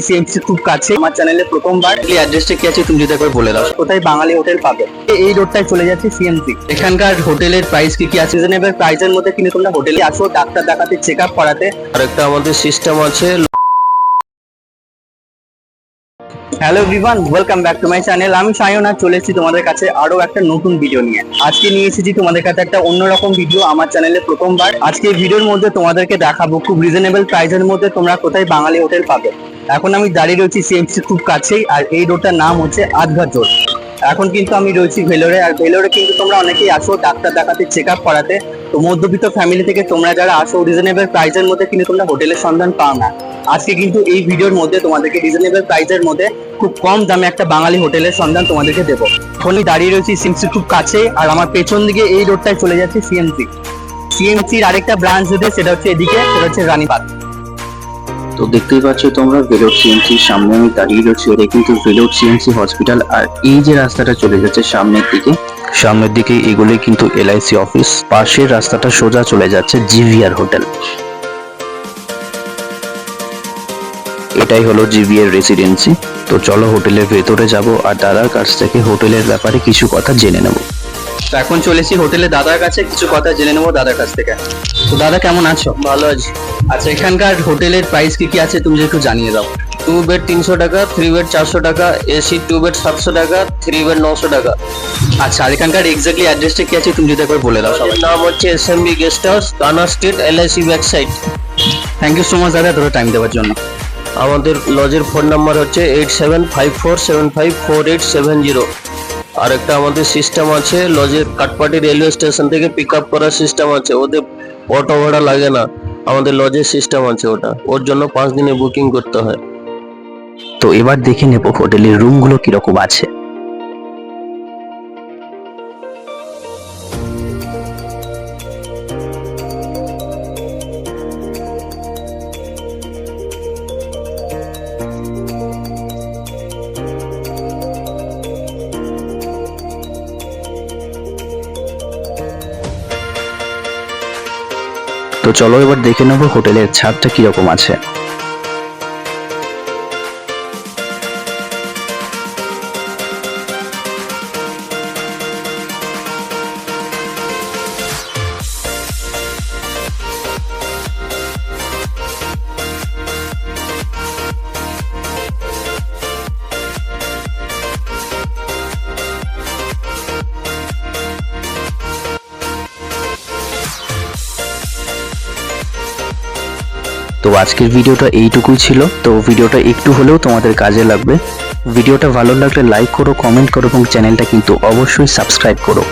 CMC খুব কাছে। আমার চ্যানেলে প্রথমবার এই অ্যাড্রেসটা কি আছে তুমি যদি একবার বলে দাও, কোথায় বাঙালি হোটেল পাবে। এই রোডটায় চলে যাচ্ছে সিএমসি। এখানকার হোটেলের প্রাইস কি আছে, রিজনেবল প্রাইসের মধ্যে কিন্তু তোমরা হোটেলে আসো ডাক্তার দেখাতে, চেক আপ করাতে। আর একটা আমাদের সিস্টেম আছে। Hello everyone, welcome back to my channel. আমি সায়ন আর চলে এসেছি তোমাদের কাছে আরো একটা নতুন ভিডিও নিয়ে। আজকে নিয়ে এসেছি তোমাদের কাছে একটা অন্যরকম ভিডিও, আমার চ্যানেলে প্রথমবার। আজকে এই ভিডিওর মধ্যে তোমাদেরকে দেখাবো খুব রিজনেবল প্রাইসের মধ্যে তোমরা কোথায় বাঙালি হোটেল পাবে। এখন আমি দাঁড়িয়ে রয়েছি সিএমসি খুব কাছেই, আর এই রোডটার নাম হচ্ছে আধঘাট রোড। এখন কিন্তু আমি রয়েছি ভেলোরে, আর ভেলোরে কিন্তু তোমরা অনেকেই আসো ডাক্তার দেখাতে, চেক আপ করাতে। তো মধ্যবিত্ত ফ্যামিলি থেকে তোমরা যারা আসো রিজনেবল প্রাইসের মধ্যে কিন্তু তোমরা হোটেলের সন্ধান পাও না। আজকে কিন্তু এই ভিডিওর মধ্যে তোমাদেরকে রিজনেবল প্রাইসের মধ্যে খুব কম দামে একটা বাঙালি হোটেলের সন্ধান তোমাদেরকে দেবো। এখনই দাঁড়িয়ে রয়েছি সিএমসি খুব কাছে, আর আমার পেছন দিকে এই রোডটায় চলে যাচ্ছে সিএমসি। সিএমসির আরেকটা ব্রাঞ্চ যেটা সেটা হচ্ছে এদিকে, সেটা হচ্ছে রানীবাগ। তো দেখতেই পাচ্ছ তোমরা ভেলোর সিএমসির সামনে আমি দাঁড়িয়ে রয়েছি। এটা কিন্তু ভেলোর সিএমসি হসপিটাল। আর এই যে রাস্তাটা চলে যাচ্ছে সামনের দিকে এগুলোই কিন্তু এলআইসি অফিস। পাশের রাস্তাটা সোজা চলে যাচ্ছে জিভিআর হোটেল। এটাই হলো জিভিআর রেসিডেন্সি। তো চলো হোটেলের ভেতরে যাব আর দাদার কাছ থেকে হোটেলের ব্যাপারে কিছু কথা জেনে নেব। তো এখন চলেছি হোটেলে দাদার কাছে, কিছু কথা জেনে নেবো দাদার কাছ থেকে। তো দাদা কেমন আছো? ভালো আছি। আচ্ছা, এখানকার হোটেলের প্রাইস কি আছে তুমি একটু জানিয়ে দাও। 2 বেড 300 টাকা, 3 বেড 400 টাকা, এসি 2 বেড 700 টাকা, 3 বেড 900 টাকা। আচ্ছা, আর এখানকার এক্স্যাক্টলি অ্যাড্রেসটা কি আছে তুমি যদি একবার বলে দাও সবাই। নাম হচ্ছে এসএমবি গেস্ট হাউস, কানা street, LIC back side. Thank you so much দাদা তোর টাইম দেওয়ার জন্য। আমাদের লজের ফোন নাম্বার হচ্ছে 8754754870। আর একটা আমাদের সিস্টেম আছে, লজের কাটপাটি রেলওয়ে স্টেশন থেকে পিক আপ করার সিস্টেম আছে। ওদের অটো ভাড়া লাগে না, আমাদের লজের সিস্টেম আছে ওটা। ওর জন্য 5 দিনে বুকিং করতে হয়। তো এবার দেখে নেব হোটেলের রুমগুলো কিরকম আছে। তো চলো এবার দেখে নেব হোটেলের ছাদটা কিরকম আছে। তো আজকের ভিডিওটা এইটুকুই ছিল। তো ভিডিওটা একটু হলেও তোমাদের কাজে লাগবে। ভিডিওটা ভালো লাগলে লাইক করো, কমেন্ট করো এবং চ্যানেলটা কিন্তু অবশ্যই সাবস্ক্রাইব করো।